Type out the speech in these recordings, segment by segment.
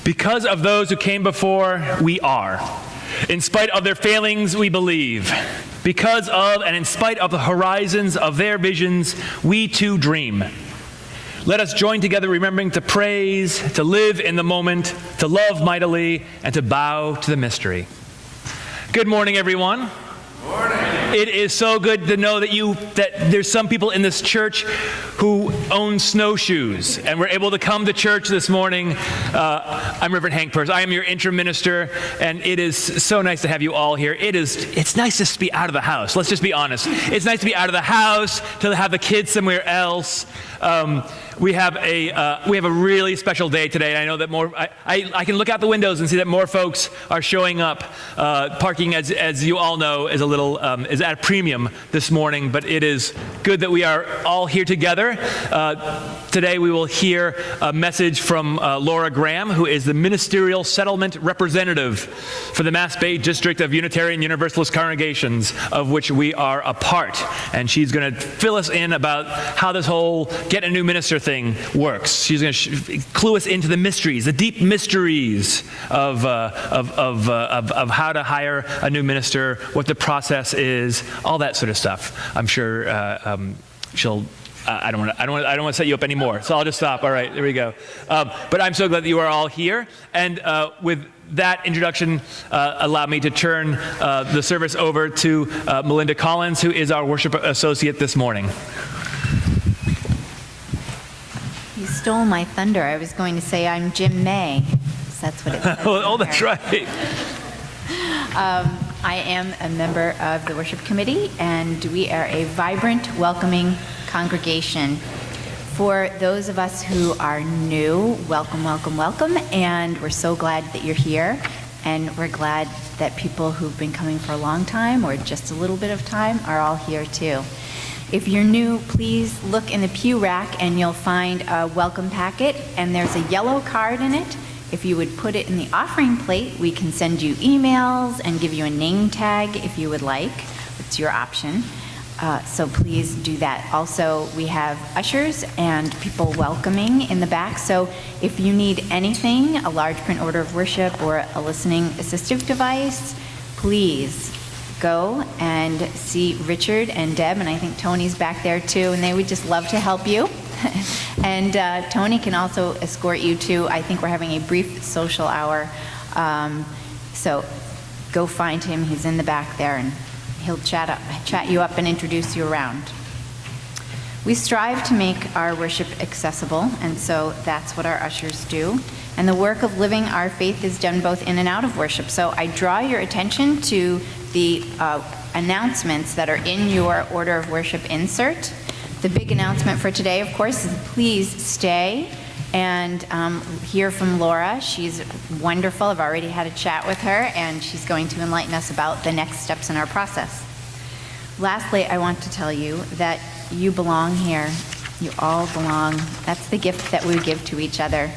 Because of those who came before, we are. In spite of their failings, we believe. Because of and in spite of the horizons of their visions, we too dream. Let us join together remembering to praise, to live in the moment, to love mightily, and to bow to the mystery. Good morning, everyone. Morning. It is so good to know that there's some people in this church who own snowshoes, and we're able to come to church this morning. I'm Rev.Peirce. I am your interim minister, and it is so nice to have you all here. It's nice just to be out of the house. Let's just be honest. It's nice to be out of the house, to have the kids somewhere else. We have a really special day today, and I know that I can look out the windows and see that more folks are showing up. Parking, as you all know, is at a premium this morning, but it is good that we are all here together. Today we will hear a message from Laura Graham, who is the Ministerial Settlement Representative for the Mass Bay District of Unitarian Universalist Congregations, of which we are a part. And she's going to fill us in about how this whole get a new minister thing works. She's going to clue us into the mysteries, the deep mysteries of how to hire a new minister, what the process is, all that sort of stuff. I'm sure she'll. I don't want to set you up anymore, so I'll just stop. All right, there we go. But I'm so glad that you are all here, and with that introduction, allow me to turn the service over to Melinda Collins, who is our worship associate this morning. You stole my thunder. I was going to say I'm Jim May. So that's what it says. Oh, that's right. I am a member of the worship committee, and we are a vibrant, welcoming congregation. For those of us who are new, welcome, welcome, welcome, and we're so glad that you're here, and we're glad that people who've been coming for a long time or just a little bit of time are all here too. If you're new, please look in the pew rack and you'll find a welcome packet, and there's a yellow card in it. If you would put it in the offering plate, we can send you emails and give you a name tag if you would like. It's your option. So please do that. Also, we have ushers and people welcoming in the back. So if you need anything, a large print order of worship or a listening assistive device, please go and see Richard and Deb, and I think Tony's back there too, and they would just love to help you. And Tony can also escort you to, I think we're having a brief social hour. So go find him. He's in the back there, and he'll chat you up and introduce you around. We strive to make our worship accessible, and so that's what our ushers do. And the work of living our faith is done both in and out of worship. So I draw your attention to the announcements that are in your order of worship insert. The big announcement for today, of course, is please stay and hear from Laura. She's wonderful. I've already had a chat with her, and she's going to enlighten us about the next steps in our process. Lastly, I want to tell you that you belong here. You all belong. That's the gift that we give to each other.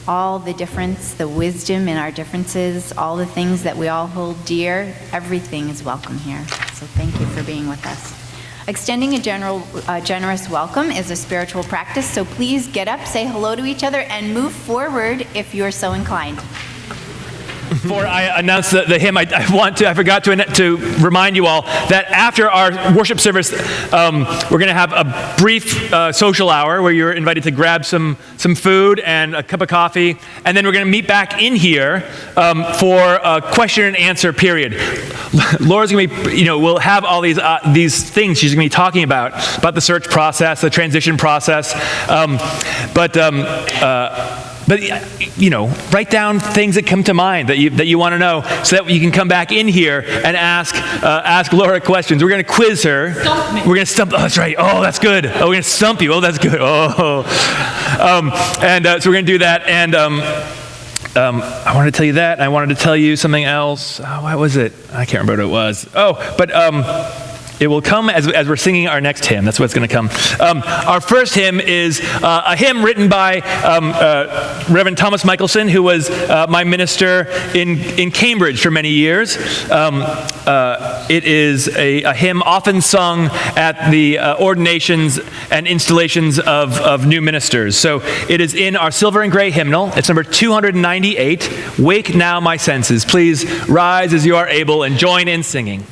All the difference, the wisdom in our differences, all the things that we all hold dear, everything is welcome here. So thank you for being with us. Extending a generous welcome is a spiritual practice, so please get up, say hello to each other, and move forward if you're so inclined. Before I announce the hymn, I forgot to remind you all that after our worship service, we're going to have a brief social hour where you're invited to grab some food and a cup of coffee, and then we're going to meet back in here for a question and answer period. Laura's going to be, we'll have all these things she's going to be talking about the search process, the transition process, but write down things that come to mind that you want to know, so that you can come back in here and ask Laura questions. We're going to quiz her. Stump me. We're going to stump. Oh, that's right. Oh, that's good. Oh, we're going to stump you. Oh, that's good. Oh, so we're going to do that. And I wanted to tell you that. And I wanted to tell you something else. Oh, what was it? I can't remember what it was. Oh, but It will come as we're singing our next hymn. That's what's going to come. Our first hymn is a hymn written by Reverend Thomas Michelson, who was my minister in Cambridge for many years. It is a hymn often sung at the ordinations and installations of new ministers. So it is in our silver and gray hymnal. It's number 298, Wake Now My Senses. Please rise as you are able and join in singing.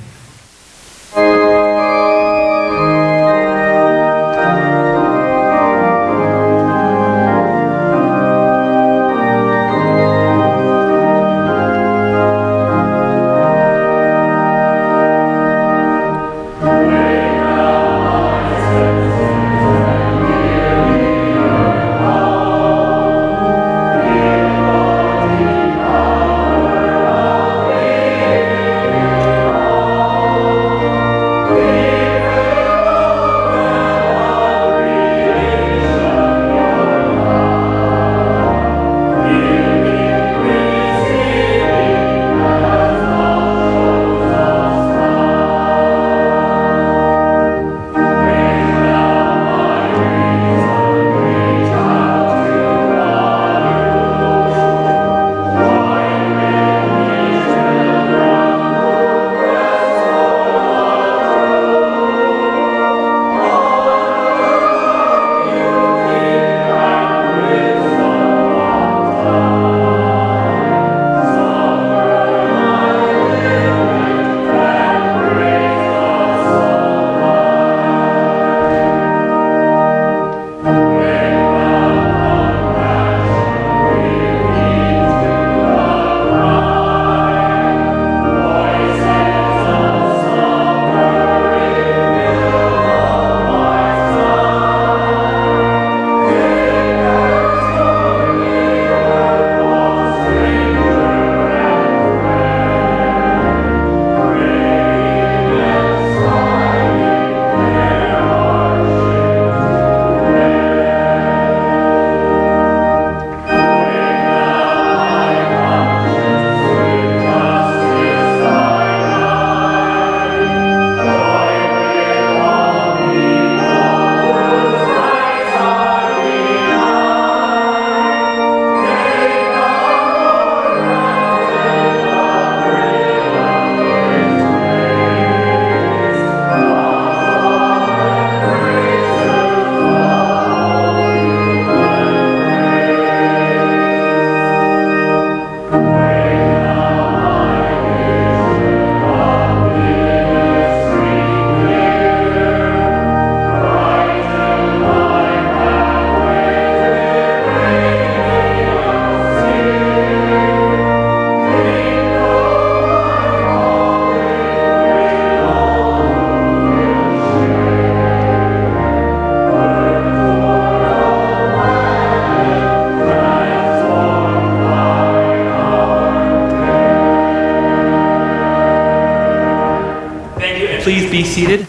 Please be seated.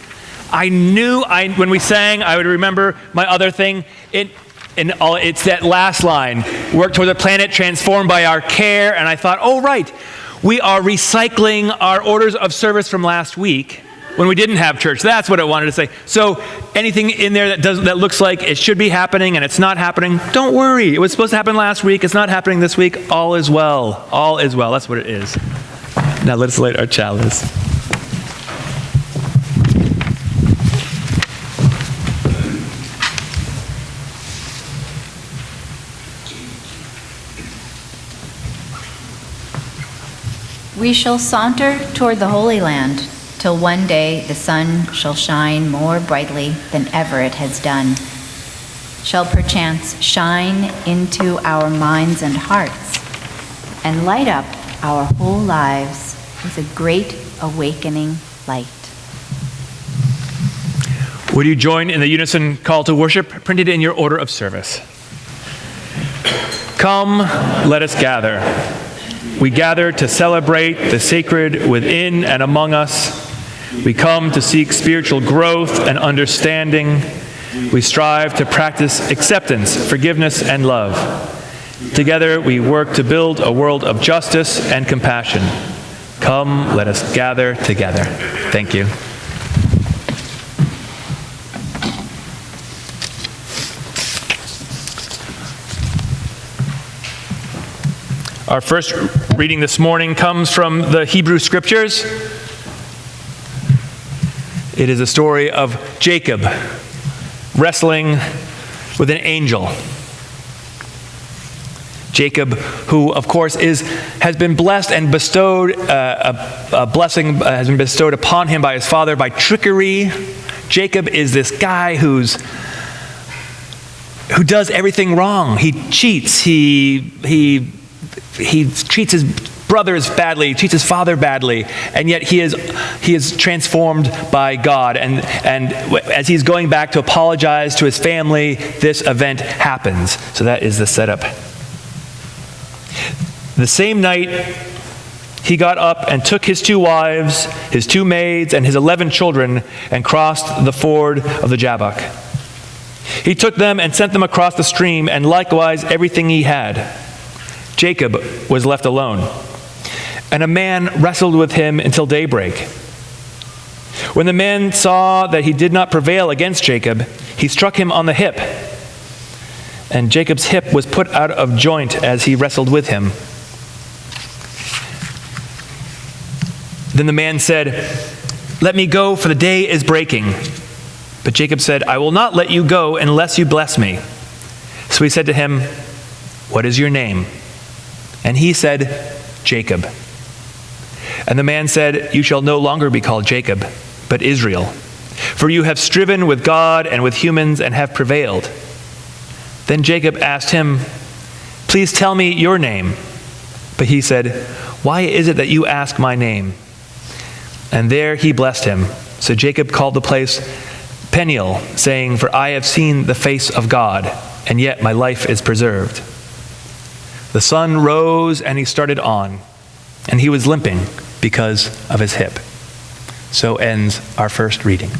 I knew when we sang, I would remember my other thing. It's that last line, work toward a planet transformed by our care. And I thought, oh, right, we are recycling our orders of service from last week when we didn't have church. That's what I wanted to say. So anything in there that looks like it should be happening and it's not happening, don't worry. It was supposed to happen last week. It's not happening this week. All is well. All is well. That's what it is. Now let's light our chalice. We shall saunter toward the Holy Land, till one day the sun shall shine more brightly than ever it has done, shall perchance shine into our minds and hearts, and light up our whole lives with a great awakening light. Would you join in the unison call to worship printed in your order of service? Come, let us gather. We gather to celebrate the sacred within and among us. We come to seek spiritual growth and understanding. We strive to practice acceptance, forgiveness, and love. Together, we work to build a world of justice and compassion. Come, let us gather together. Thank you. Our first reading this morning comes from the Hebrew Scriptures. It is a story of Jacob wrestling with an angel. Jacob, who of course has been blessed and bestowed, a blessing has been bestowed upon him by his father by trickery. Jacob is this guy who does everything wrong. He cheats. He treats his brothers badly, treats his father badly, and yet he is transformed by God. And as he's going back to apologize to his family, this event happens. So that is the setup. The same night, he got up and took his 2 wives, his 2 maids, and his 11 children, and crossed the ford of the Jabbok. He took them and sent them across the stream, and likewise everything he had. Jacob was left alone, and a man wrestled with him until daybreak. When the man saw that he did not prevail against Jacob, he struck him on the hip, and Jacob's hip was put out of joint as he wrestled with him. Then the man said, "Let me go, for the day is breaking." But Jacob said, "I will not let you go unless you bless me." So he said to him, "What is your name?" And he said, "Jacob." And the man said, "You shall no longer be called Jacob, but Israel, for you have striven with God and with humans and have prevailed." Then Jacob asked him, "Please tell me your name." But he said, "Why is it that you ask my name?" And there he blessed him. So Jacob called the place Peniel, saying, "For I have seen the face of God, and yet my life is preserved." The sun rose and he started on, and he was limping because of his hip. So ends our first reading.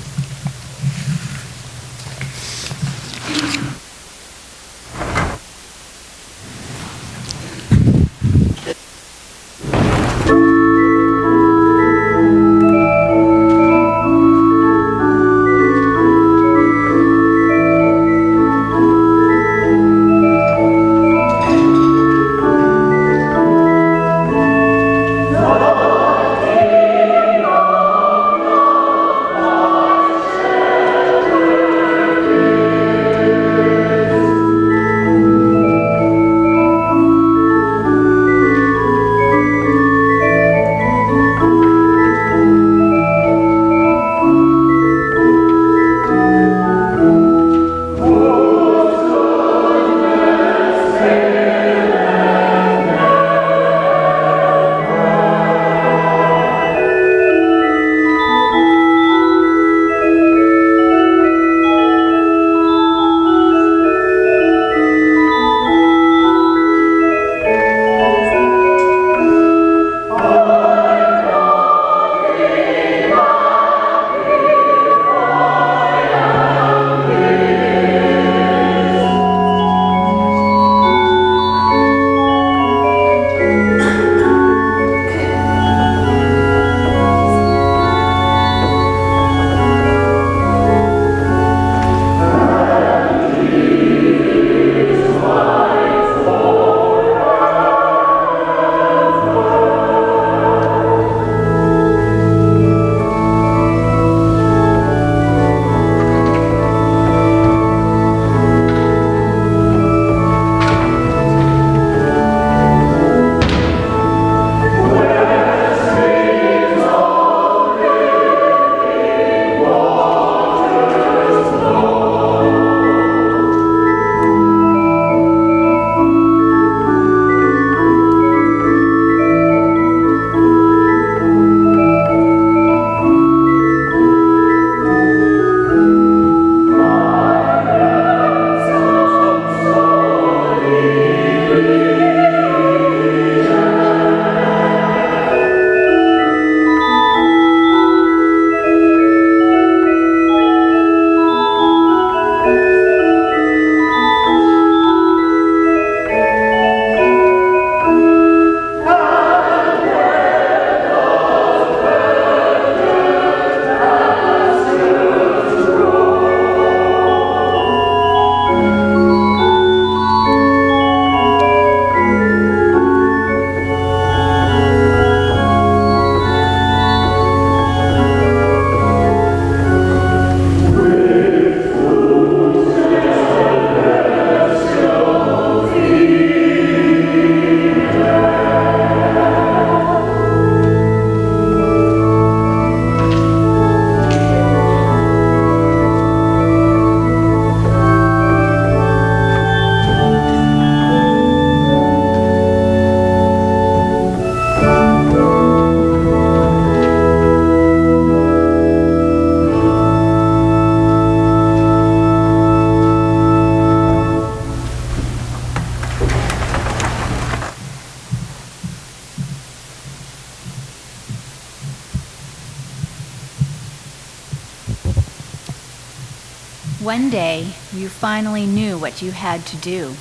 One day, you finally knew what you had to do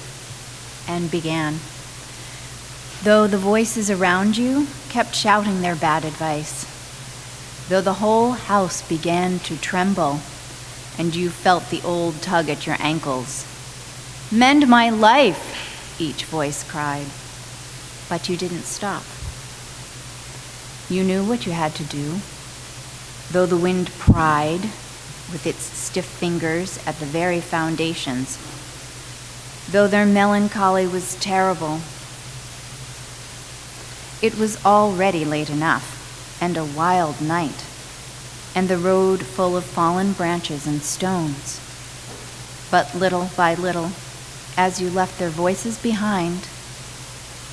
and began. Though the voices around you kept shouting their bad advice, though the whole house began to tremble and you felt the old tug at your ankles. "Mend my life," each voice cried, but you didn't stop. You knew what you had to do, though the wind pried with its stiff fingers at the very foundations, though their melancholy was terrible. It was already late enough, and a wild night, and the road full of fallen branches and stones. But little by little, as you left their voices behind,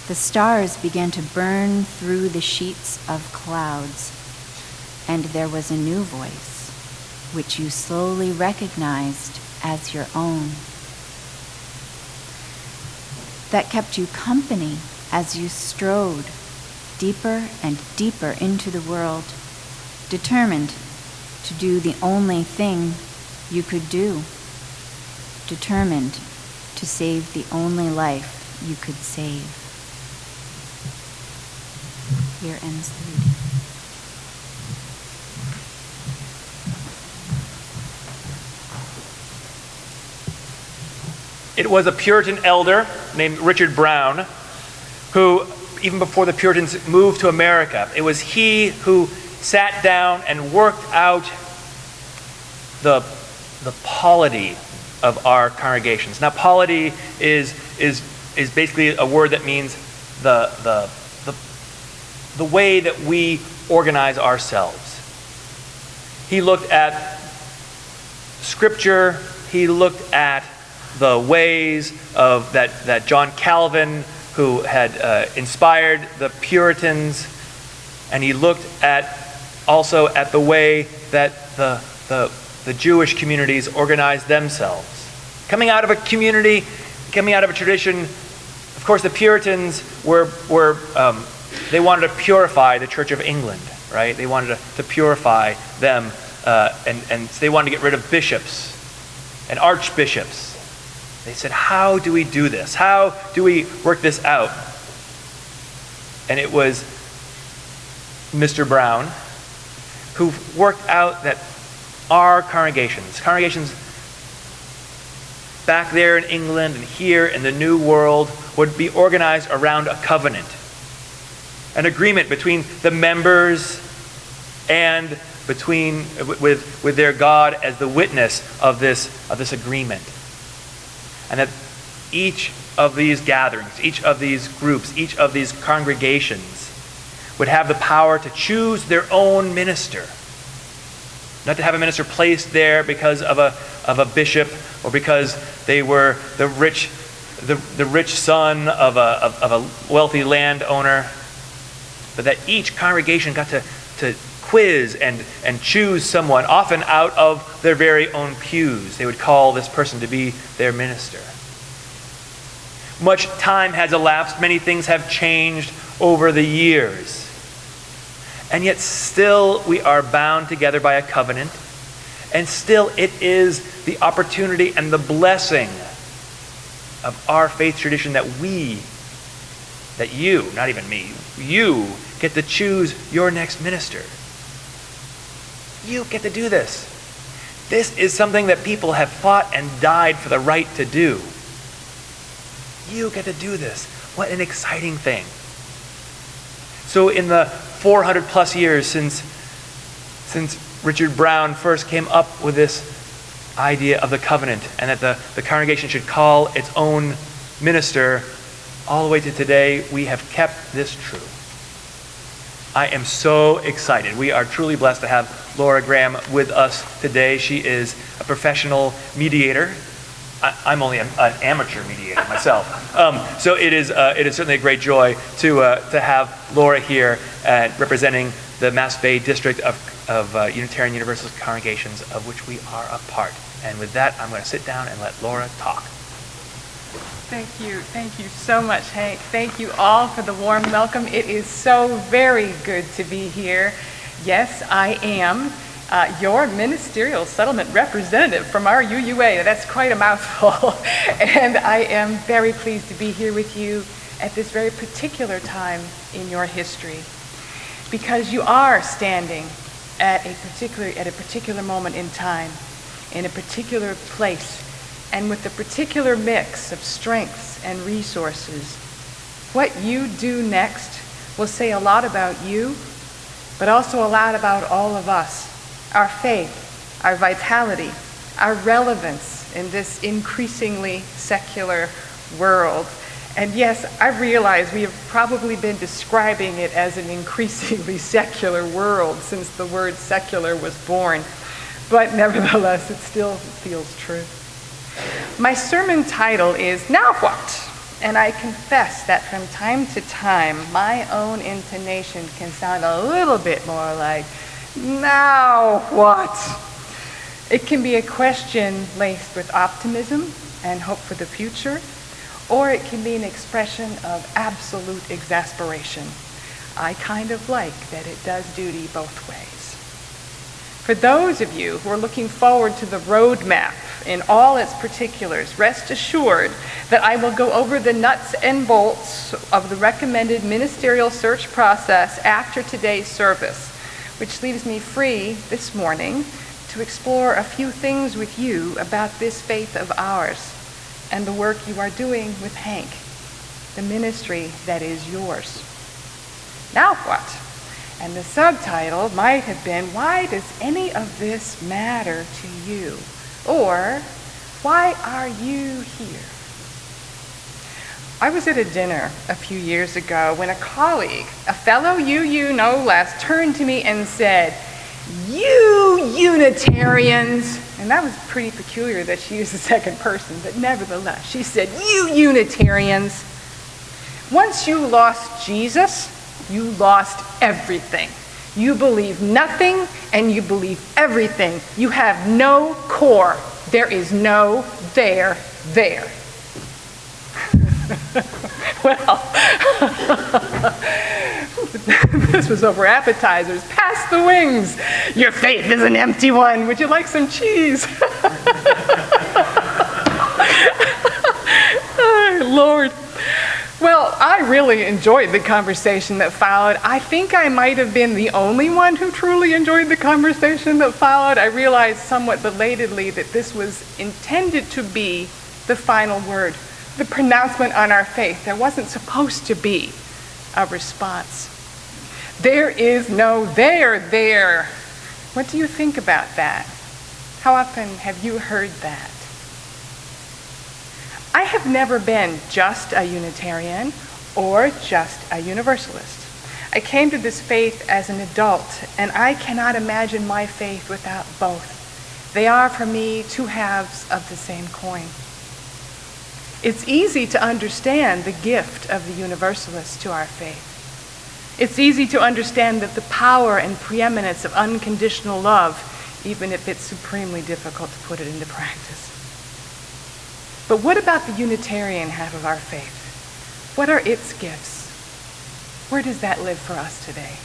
the stars began to burn through the sheets of clouds, and there was a new voice, which you slowly recognized as your own, that kept you company as you strode deeper and deeper into the world, determined to do the only thing you could do, determined to save the only life you could save. Here ends the reading. It was a Puritan elder named Richard Brown who, even before the Puritans moved to America, it was he who sat down and worked out the polity of our congregations. Now, polity is basically a word that means the way that we organize ourselves. He looked at Scripture. He looked at the ways of that John Calvin, who had inspired the Puritans, and he looked also at the way that the Jewish communities organized themselves. Coming out of a community, coming out of a tradition, of course, the Puritans they wanted to purify the Church of England, right? They wanted to purify them, and they wanted to get rid of bishops and archbishops. They said, how do we do this? How do we work this out? And it was Mr. Brown who worked out that our congregations back there in England and here in the New World would be organized around a covenant, an agreement between the members and with their God as the witness of this agreement. And that each of these gatherings, each of these groups, each of these congregations would have the power to choose their own minister. Not to have a minister placed there because of a bishop or because they were the rich son of a wealthy landowner, but that each congregation got to quiz and choose someone, often out of their very own pews. They would call this person to be their minister. Much time has elapsed. Many things have changed over the years. And yet still we are bound together by a covenant. And still it is the opportunity and the blessing of our faith tradition that you, not even me, you get to choose your next minister. You get to do this. This is something that people have fought and died for the right to do. You get to do this. What an exciting thing. So in the 400 plus years since Richard Brown first came up with this idea of the covenant and that the congregation should call its own minister, all the way to today, we have kept this true. I am so excited. We are truly blessed to have Laura Graham with us today. She is a professional mediator. I'm only an amateur mediator myself. So it is certainly a great joy to have Laura here representing the Mass Bay District of Unitarian Universalist congregations, of which we are a part. And with that, I'm going to sit down and let Laura talk. Thank you so much, Hank. Thank you all for the warm welcome. It is so very good to be here. Yes, I am your Ministerial Settlement representative from our UUA. That's quite a mouthful. And I am very pleased to be here with you at this very particular time in your history, because you are standing at a particular moment in time, in a particular place, and with a particular mix of strengths and resources. What you do next will say a lot about you, but also a lot about all of us, our faith, our vitality, our relevance in this increasingly secular world. And yes, I realize we have probably been describing it as an increasingly secular world since the word secular was born, but nevertheless, it still feels true. My sermon title is Now What? And I confess that from time to time, my own intonation can sound a little bit more like, now what? It can be a question laced with optimism and hope for the future, or it can be an expression of absolute exasperation. I kind of like that it does duty both ways. For those of you who are looking forward to the roadmap in all its particulars, rest assured that I will go over the nuts and bolts of the recommended ministerial search process after today's service, which leaves me free this morning to explore a few things with you about this faith of ours and the work you are doing with Hank, the ministry that is yours. Now what? And the subtitle might have been, why does any of this matter to you? Or, why are you here? I was at a dinner a few years ago when a colleague, a fellow UU no less, turned to me and said, "You Unitarians," and that was pretty peculiar that she used the second person, but nevertheless, she said, "You Unitarians, once you lost Jesus, you lost everything. You believe nothing and you believe everything. You have no core. There is no there. Well, this was over appetizers. Pass the wings. Your faith is an empty one. Would you like some cheese? Oh, Lord. Well, I really enjoyed the conversation that followed. I think I might have been the only one who truly enjoyed the conversation that followed. I realized somewhat belatedly that this was intended to be the final word, the pronouncement on our faith. There wasn't supposed to be a response. There is no there. What do you think about that? How often have you heard that? I have never been just a Unitarian or just a Universalist. I came to this faith as an adult, and I cannot imagine my faith without both. They are, for me, two halves of the same coin. It's easy to understand the gift of the Universalist to our faith. It's easy to understand that the power and preeminence of unconditional love, even if it's supremely difficult to put it into practice. But what about the Unitarian half of our faith? What are its gifts? Where does that live for us today?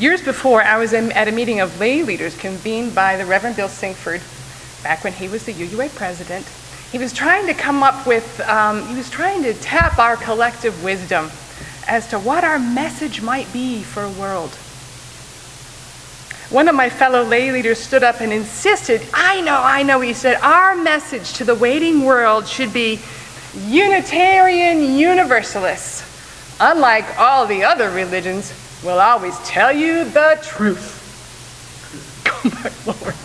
Years before, I was at a meeting of lay leaders convened by the Rev.Peirce back when he was the UUA president. He was trying to come up with, he was trying to tap our collective wisdom as to what our message might be for a world. One of my fellow lay leaders stood up and insisted, I know, he said, our message to the waiting world should be Unitarian Universalists. Unlike all the other religions, will always tell you the truth. Oh my Lord.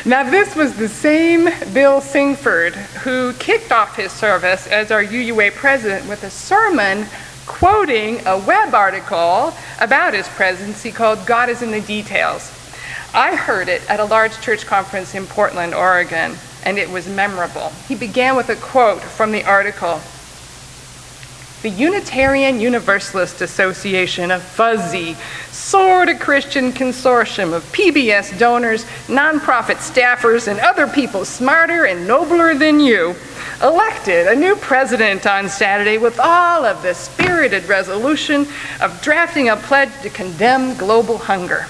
Now this was the same Bill Singford who kicked off his service as our UUA president with a sermon quoting a web article about his presidency called God is in the Details. I heard it at a large church conference in Portland, Oregon, and it was memorable. He began with a quote from the article. The Unitarian Universalist Association, a fuzzy, sort of Christian consortium of PBS donors, nonprofit staffers, and other people smarter and nobler than you, elected a new president on Saturday with all of the spirited resolution of drafting a pledge to condemn global hunger.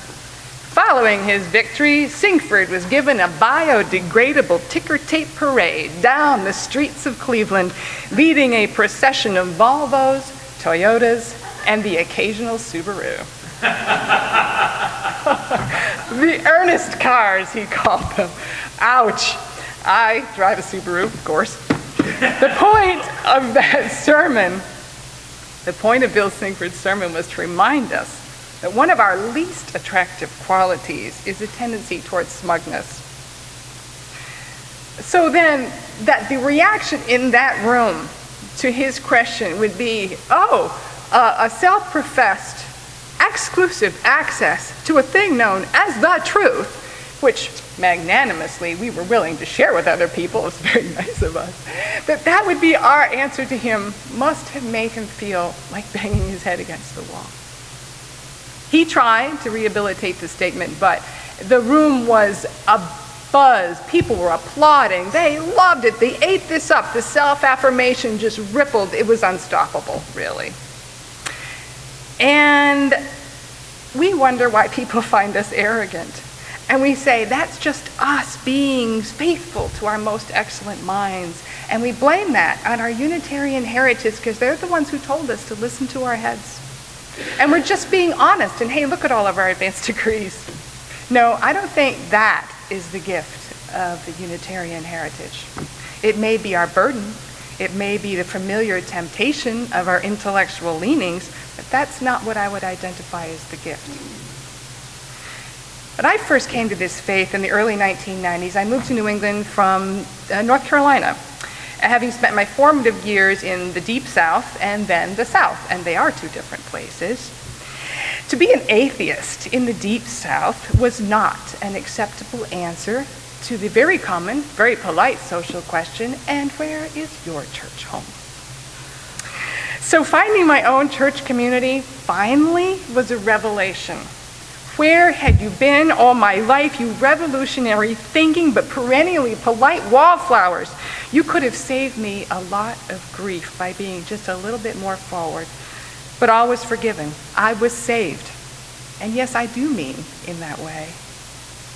Following his victory, Singford was given a biodegradable ticker tape parade down the streets of Cleveland, leading a procession of Volvos, Toyotas, and the occasional Subaru. The earnest cars, he called them. Ouch. I drive a Subaru, of course. The point of that sermon, the point of Bill Singford's sermon was to remind us that one of our least attractive qualities is a tendency towards smugness. So then, that the reaction in that room to his question would be, a self-professed exclusive access to a thing known as the truth, which magnanimously we were willing to share with other people. It's very nice of us. That would be our answer to him must have made him feel like banging his head against the wall. He tried to rehabilitate the statement, but the room was abuzz. People were applauding. They loved it. They ate this up. The self-affirmation just rippled. It was unstoppable, really. And we wonder why people find us arrogant. And we say, that's just us being faithful to our most excellent minds. And we blame that on our Unitarian heritage because they're the ones who told us to listen to our heads. And we're just being honest, and hey, look at all of our advanced degrees. No, I don't think that is the gift of the Unitarian heritage. It may be our burden, it may be the familiar temptation of our intellectual leanings, but that's not what I would identify as the gift. When I first came to this faith in the early 1990s, I moved to New England from North Carolina, having spent my formative years in the Deep South and then the South, and they are two different places. To be an atheist in the Deep South was not an acceptable answer to the very common, very polite social question, and where is your church home? So finding my own church community finally was a revelation. Where had you been all my life, you revolutionary thinking but perennially polite wallflowers? You could have saved me a lot of grief by being just a little bit more forward. But all was forgiven. I was saved. And yes, I do mean in that way.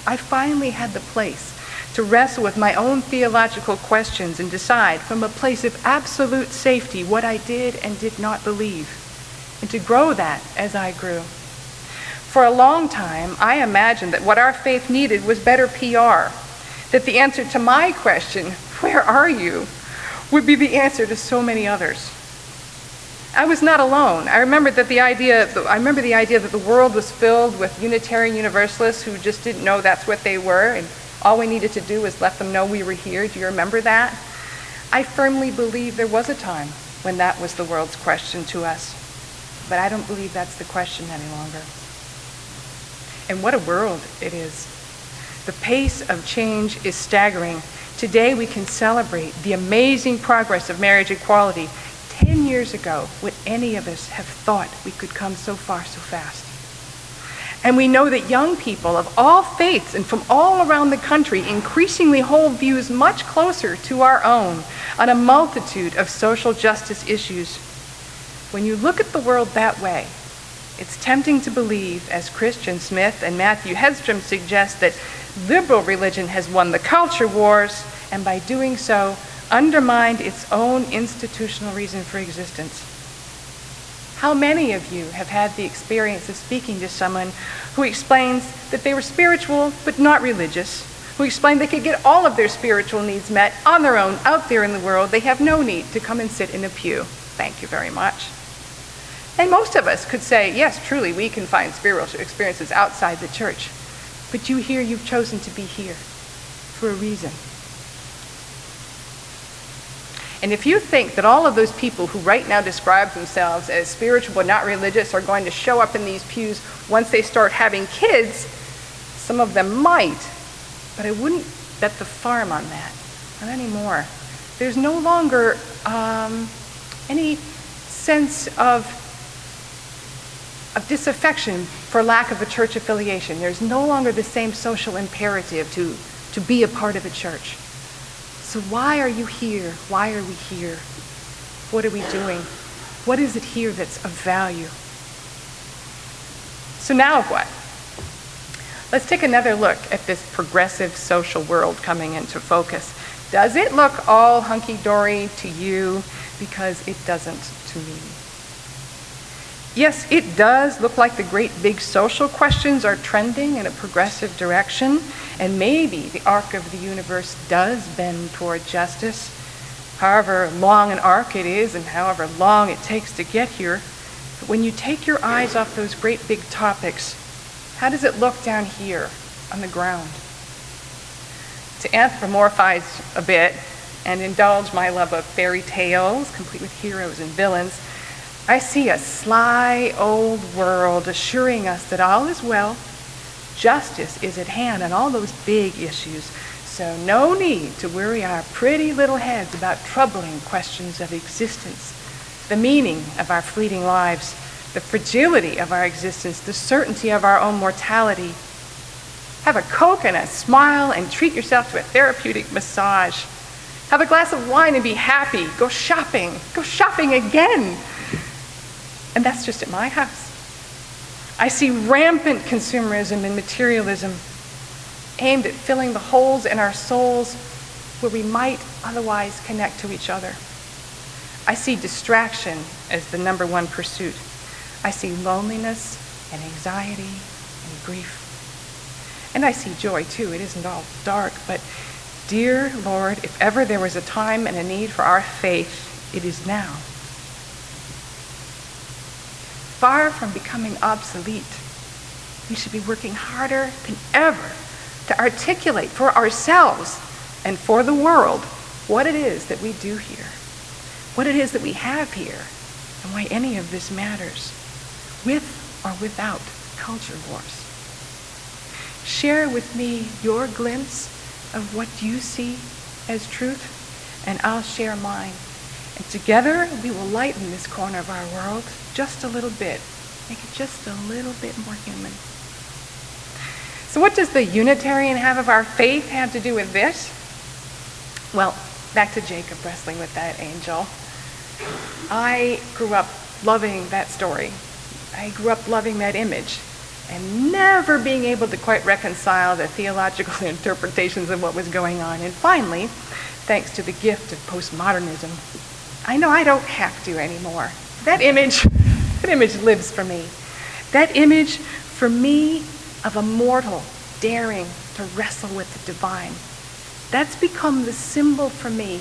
I finally had the place to wrestle with my own theological questions and decide from a place of absolute safety what I did and did not believe, and to grow that as I grew. For a long time, I imagined that what our faith needed was better PR, that the answer to my question, where are you, would be the answer to so many others. I was not alone. I remember the idea that the world was filled with Unitarian Universalists who just didn't know that's what they were, and all we needed to do was let them know we were here. Do you remember that? I firmly believe there was a time when that was the world's question to us, but I don't believe that's the question any longer. And what a world it is. The pace of change is staggering. Today we can celebrate the amazing progress of marriage equality. 10 years ago, would any of us have thought we could come so far so fast? And we know that young people of all faiths and from all around the country increasingly hold views much closer to our own on a multitude of social justice issues. When you look at the world that way, it's tempting to believe, as Christian Smith and Matthew Hedstrom suggest, that liberal religion has won the culture wars, and by doing so, undermined its own institutional reason for existence. How many of you have had the experience of speaking to someone who explains that they were spiritual but not religious, who explained they could get all of their spiritual needs met on their own out there in the world? They have no need to come and sit in a pew. Thank you very much. And most of us could say, yes, truly, we can find spiritual experiences outside the church. But you've chosen to be here for a reason. And if you think that all of those people who right now describe themselves as spiritual but not religious are going to show up in these pews once they start having kids, some of them might, but I wouldn't bet the farm on that. Not anymore. There's no longer any sense of disaffection for lack of a church affiliation. There's no longer the same social imperative to be a part of a church. So why are you here? Why are we here? What are we doing? What is it here that's of value? So now what? Let's take another look at this progressive social world coming into focus. Does it look all hunky-dory to you? Because it doesn't to me. Yes, it does look like the great big social questions are trending in a progressive direction, and maybe the arc of the universe does bend toward justice. However long an arc it is and however long it takes to get here, but when you take your eyes off those great big topics, how does it look down here on the ground? To anthropomorphize a bit and indulge my love of fairy tales, complete with heroes and villains, I see a sly old world assuring us that all is well, justice is at hand on all those big issues, so no need to worry our pretty little heads about troubling questions of existence, the meaning of our fleeting lives, the fragility of our existence, the certainty of our own mortality. Have a Coke and a smile and treat yourself to a therapeutic massage. Have a glass of wine and be happy. Go shopping again. And that's just at my house. I see rampant consumerism and materialism aimed at filling the holes in our souls where we might otherwise connect to each other. I see distraction as the number one pursuit. I see loneliness and anxiety and grief. And I see joy too. It isn't all dark, but dear Lord, if ever there was a time and a need for our faith, it is now. Far from becoming obsolete, we should be working harder than ever to articulate for ourselves and for the world what it is that we do here, what it is that we have here, and why any of this matters, with or without culture wars. Share with me your glimpse of what you see as truth, and I'll share mine. And together we will lighten this corner of our world just a little bit, make it just a little bit more human. So what does the Unitarian have of our faith have to do with this? Well, back to Jacob wrestling with that angel. I grew up loving that story. I grew up loving that image and never being able to quite reconcile the theological interpretations of what was going on. And finally, thanks to the gift of postmodernism, I know I don't have to anymore. That image lives for me. That image for me of a mortal daring to wrestle with the divine. That's become the symbol for me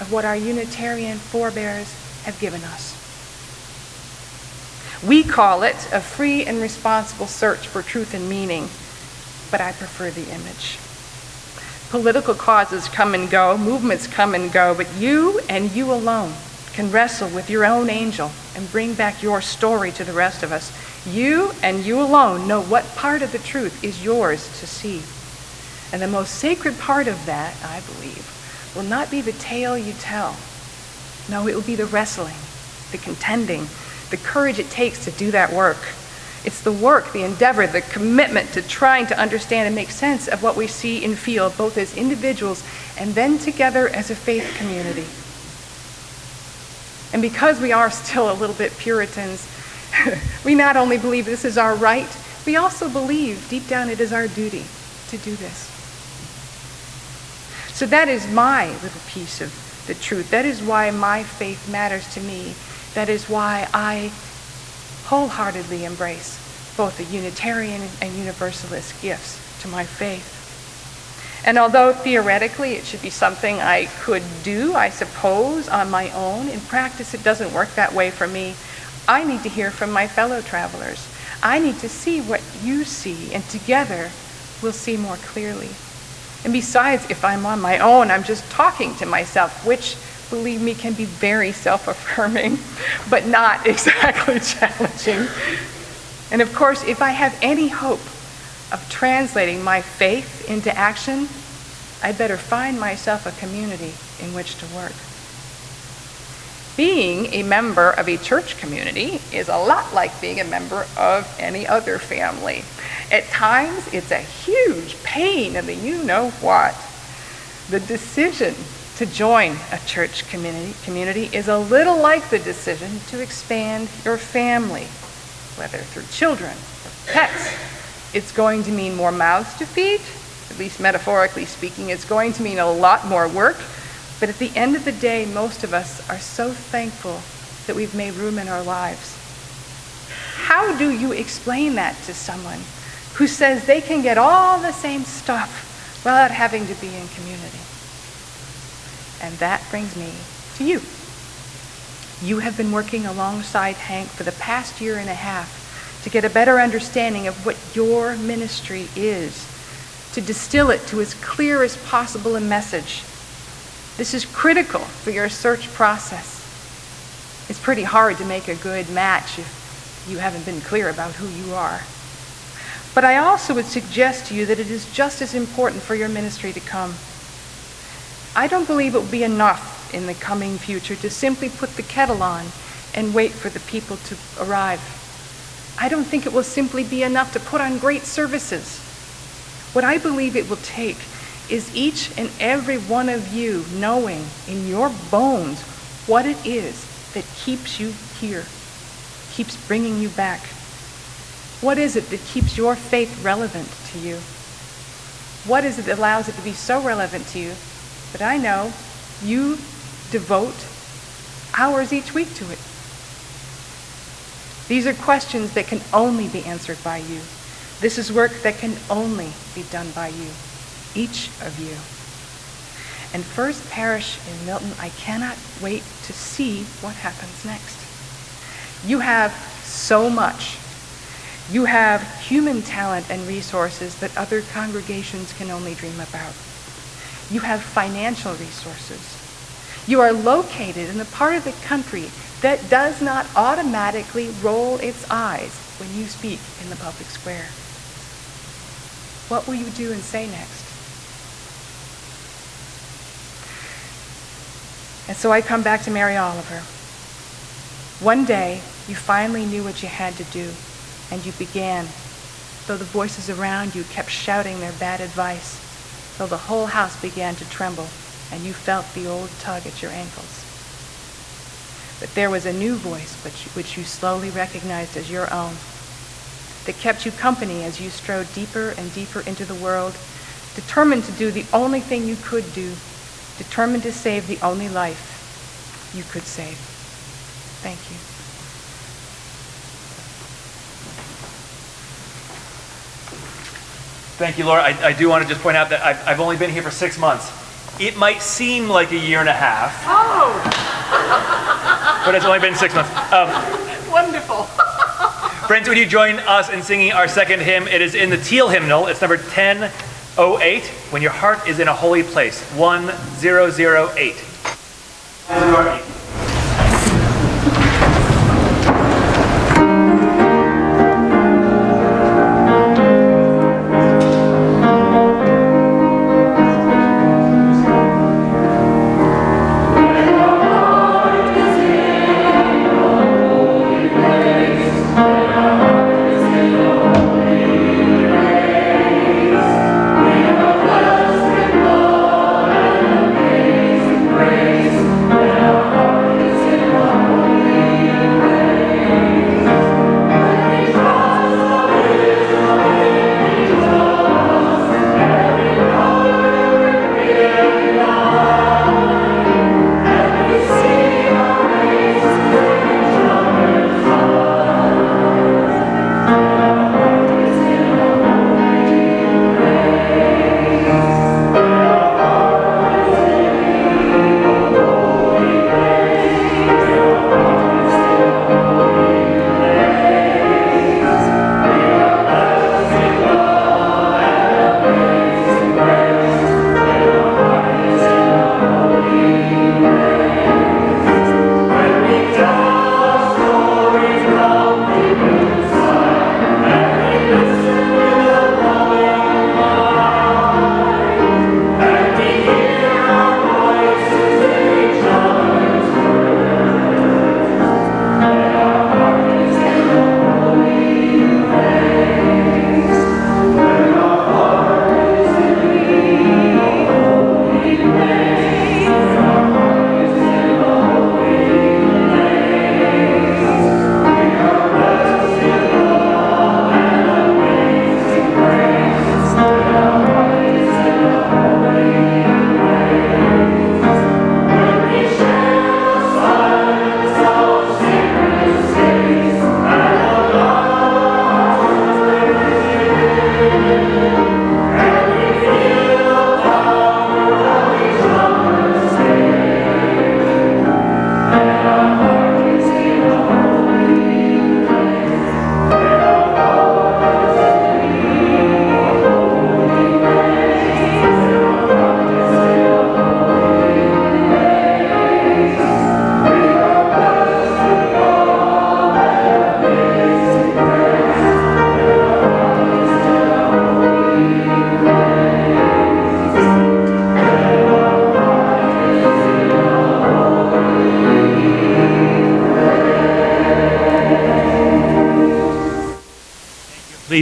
of what our Unitarian forebears have given us. We call it a free and responsible search for truth and meaning, but I prefer the image. Political causes come and go, movements come and go, but you and you alone can wrestle with your own angel and bring back your story to the rest of us. You and you alone know what part of the truth is yours to see. And the most sacred part of that, I believe, will not be the tale you tell. No, it will be the wrestling, the contending, the courage it takes to do that work. It's the work, the endeavor, the commitment to trying to understand and make sense of what we see and feel, both as individuals and then together as a faith community. And because we are still a little bit Puritans, we not only believe this is our right, we also believe deep down it is our duty to do this. So that is my little piece of the truth. That is why my faith matters to me. That is why I wholeheartedly embrace both the Unitarian and Universalist gifts to my faith. And although theoretically it should be something I could do, I suppose, on my own, in practice it doesn't work that way for me. I need to hear from my fellow travelers. I need to see what you see, and together we'll see more clearly. And besides, if I'm on my own, I'm just talking to myself, which, believe me, can be very self-affirming, but not exactly challenging. And of course, if I have any hope of translating my faith into action, I better find myself a community in which to work. Being a member of a church community is a lot like being a member of any other family. At times, it's a huge pain in the you-know-what. The decision to join a church community is a little like the decision to expand your family, whether through children or pets, It's going to mean more mouths to feed, at least metaphorically speaking. It's going to mean a lot more work. But at the end of the day, most of us are so thankful that we've made room in our lives. How do you explain that to someone who says they can get all the same stuff without having to be in community? And that brings me to you. You have been working alongside Hank for the past year and a half to get a better understanding of what your ministry is, to distill it to as clear as possible a message. This is critical for your search process. It's pretty hard to make a good match if you haven't been clear about who you are. But I also would suggest to you that it is just as important for your ministry to come. I don't believe it will be enough in the coming future to simply put the kettle on and wait for the people to arrive. I don't think it will simply be enough to put on great services. What I believe it will take is each and every one of you knowing in your bones what it is that keeps you here, keeps bringing you back. What is it that keeps your faith relevant to you? What is it that allows it to be so relevant to you that I know you devote hours each week to it? These are questions that can only be answered by you. This is work that can only be done by you, each of you. And First Parish in Milton, I cannot wait to see what happens next. You have so much. You have human talent and resources that other congregations can only dream about. You have financial resources. You are located in a part of the country that does not automatically roll its eyes when you speak in the public square. What will you do and say next? And so I come back to Mary Oliver. One day, you finally knew what you had to do, and you began, though the voices around you kept shouting their bad advice, though the whole house began to tremble, and you felt the old tug at your ankles. But there was a new voice which you slowly recognized as your own, that kept you company as you strode deeper and deeper into the world, determined to do the only thing you could do, determined to save the only life you could save. Thank you. Thank you, Laura. I do want to just point out that I've only been here for 6 months. It might seem like a year and a half. Oh! But it's only been 6 months. Wonderful. Friends, would you join us in singing our second hymn? It is in the Teal hymnal. It's number 1008, When Your Heart is in a Holy Place, 1008. 1008. Grace,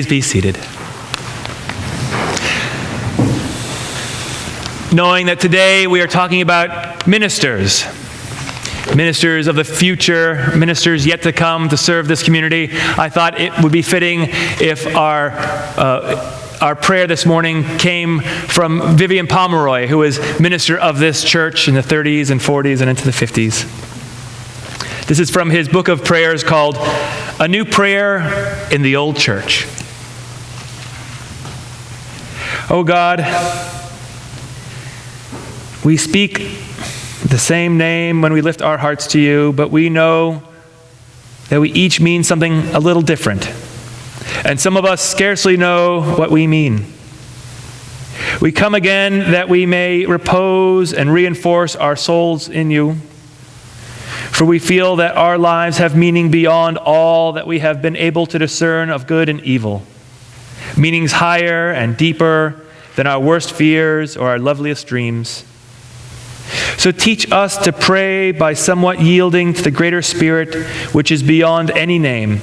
Please be seated. Knowing that today we are talking about ministers of the future, ministers yet to come to serve this community, I thought it would be fitting if our prayer this morning came from Vivian Pomeroy, who was minister of this church in the 30s and 40s and into the 50s. This is from his book of prayers called A New Prayer in the Old Church. Oh God, we speak the same name when we lift our hearts to you, but we know that we each mean something a little different. And some of us scarcely know what we mean. We come again that we may repose and reinforce our souls in you. For we feel that our lives have meaning beyond all that we have been able to discern of good and evil. Meanings higher and deeper than our worst fears or our loveliest dreams. So teach us to pray by somewhat yielding to the greater Spirit which is beyond any name,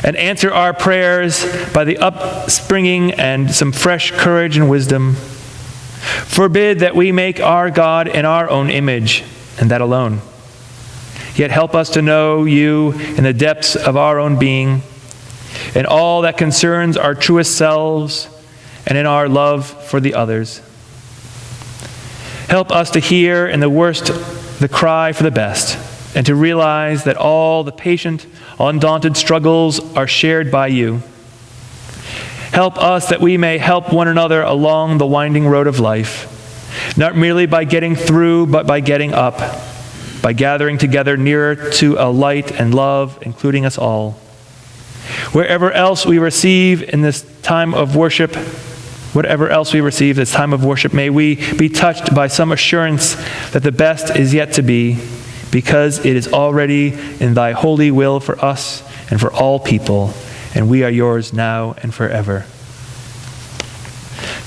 and answer our prayers by the upspringing and some fresh courage and wisdom. Forbid that we make our God in our own image, and that alone. Yet help us to know you in the depths of our own being, in all that concerns our truest selves, and in our love for the others. Help us to hear in the worst the cry for the best, and to realize that all the patient, undaunted struggles are shared by you. Help us that we may help one another along the winding road of life, not merely by getting through, but by getting up, by gathering together nearer to a light and love, including us all. Whatever else we receive this time of worship, may we be touched by some assurance that the best is yet to be, because it is already in thy holy will for us and for all people, and we are yours now and forever.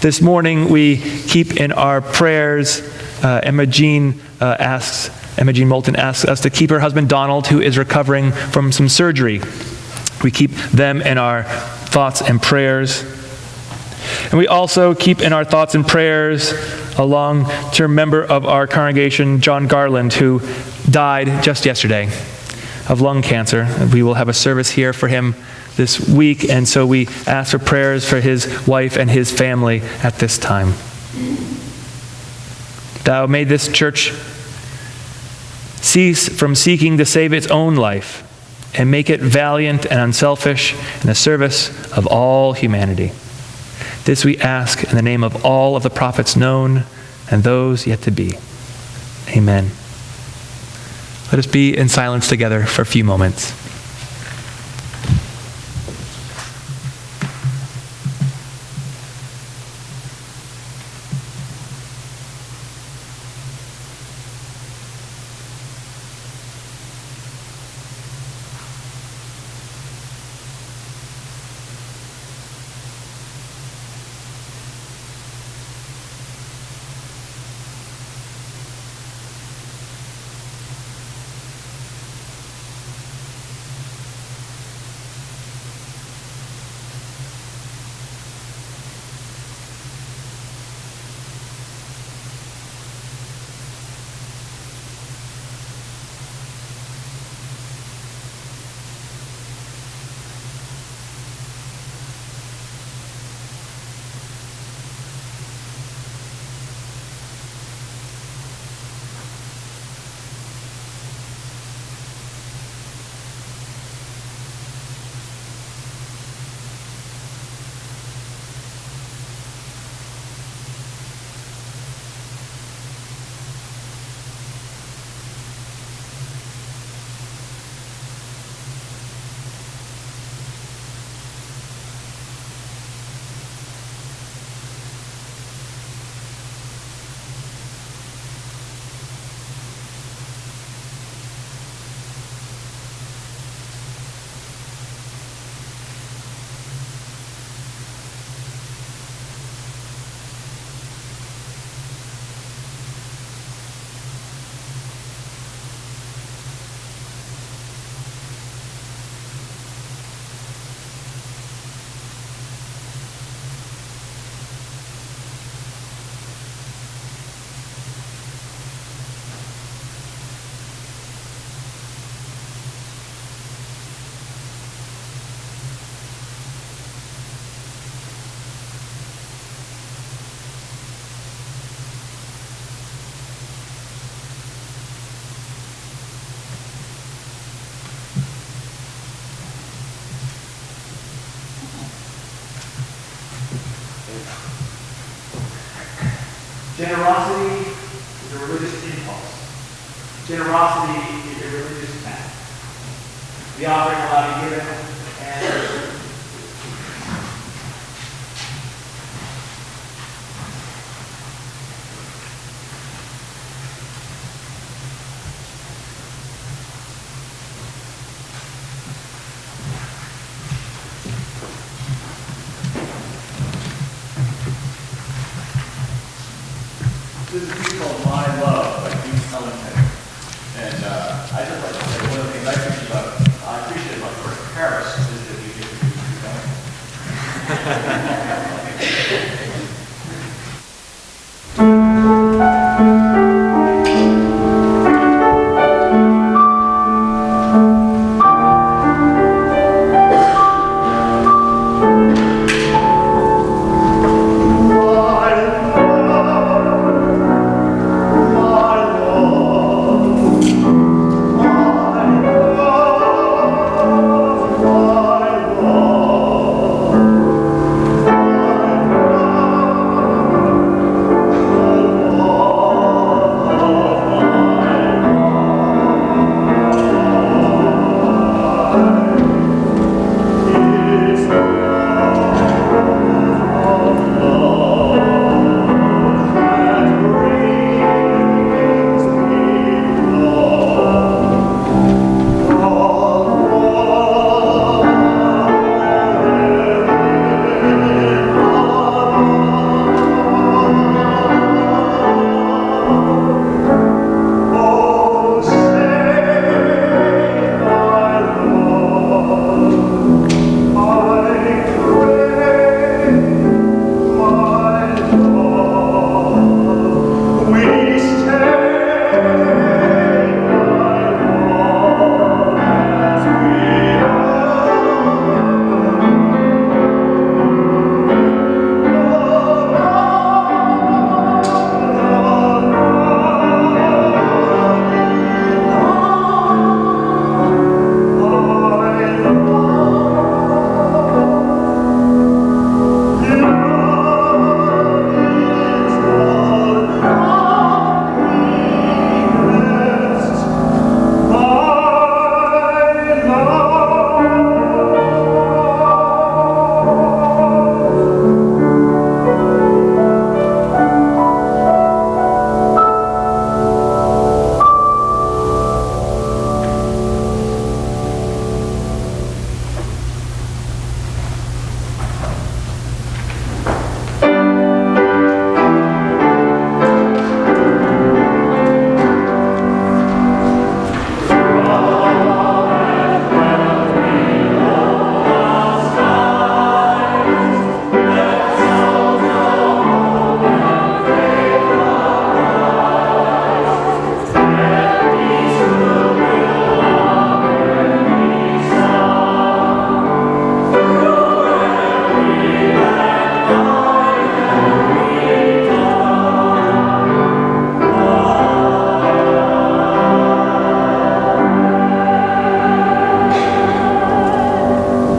This morning we keep in our prayers, Emma Jean Milton asks us to keep her husband Donald, who is recovering from some surgery. We keep them in our thoughts and prayers. And we also keep in our thoughts and prayers a long-term member of our congregation, John Garland, who died just yesterday of lung cancer. We will have a service here for him this week, and so we ask for prayers for his wife and his family at this time. Thou may this church cease from seeking to save its own life, and make it valiant and unselfish in the service of all humanity. This we ask in the name of all of the prophets known and those yet to be. Amen. Let us be in silence together for a few moments. Generosity is a religious impulse. Generosity is a religious act. The offering will now be given, and this is a piece called My Love by Dean Ellington. And I just like to say one of the things I appreciate about Rev.Peirce is that you get to do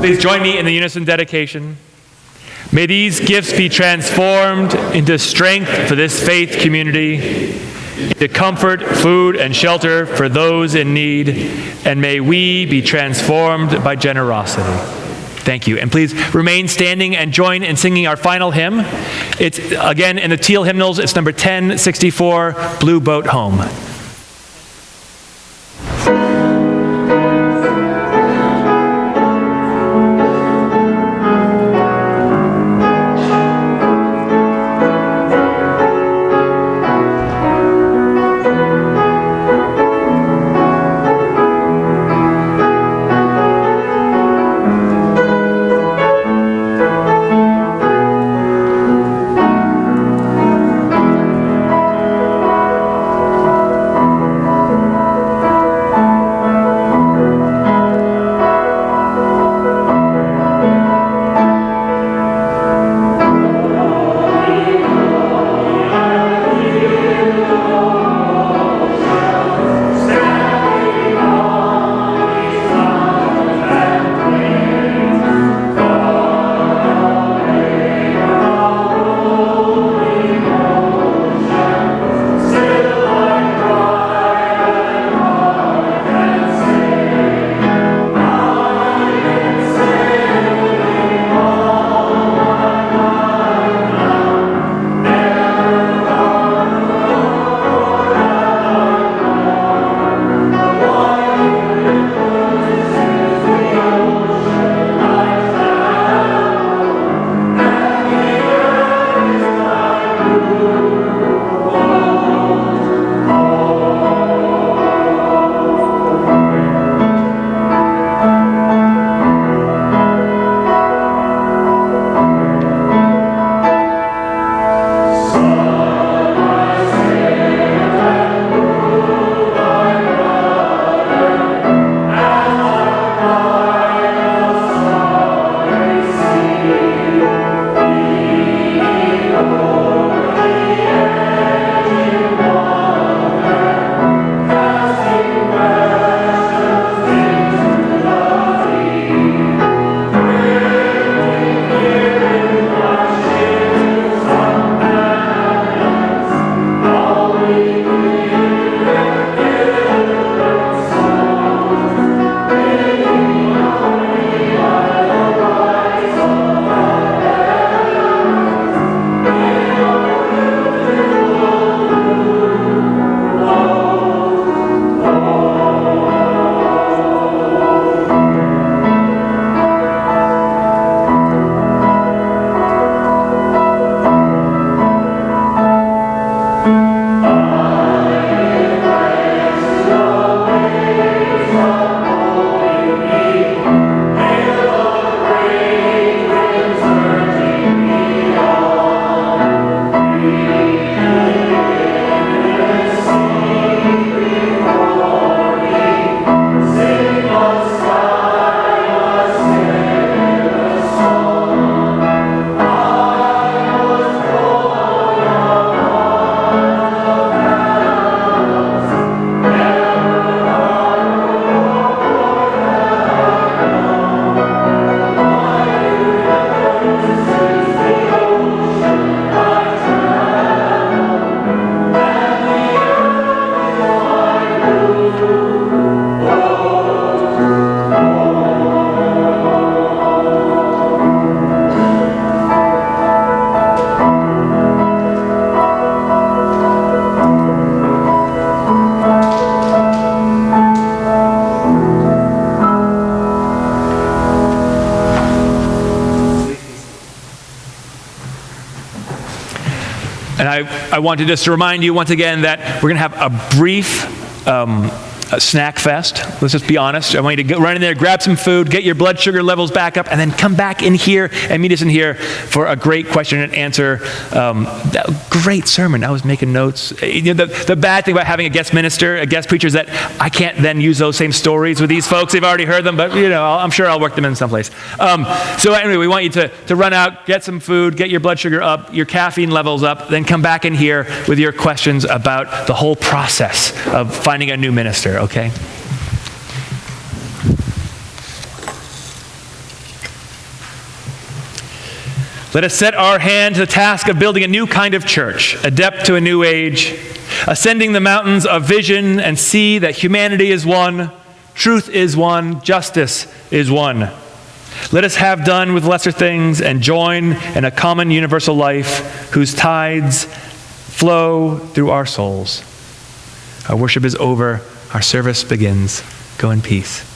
Please join me in the unison dedication. May these gifts be transformed into strength for this faith community, into comfort, food, and shelter for those in need, and may we be transformed by generosity. Thank you. And please remain standing and join in singing our final hymn. It's, again, in the teal hymnals, it's number 1064, Blue Boat Home. I wanted just to remind you once again that we're going to have a brief a snack fest. Let's just be honest. I want you to run in there, grab some food, get your blood sugar levels back up, and then come back in here and meet us in here for a great question and answer. Great sermon. I was making notes. You know, the bad thing about having a guest minister, a guest preacher, is that I can't then use those same stories with these folks. They've already heard them, but I'm sure I'll work them in someplace. So anyway, we want you to run out, get some food, get your blood sugar up, your caffeine levels up, then come back in here with your questions about the whole process of finding a new minister. Okay? Let us set our hand to the task of building a new kind of church, adept to a new age, ascending the mountains of vision and see that humanity is one, truth is one, justice is one. Let us have done with lesser things and join in a common universal life whose tides flow through our souls. Our worship is over. Our service begins. Go in peace.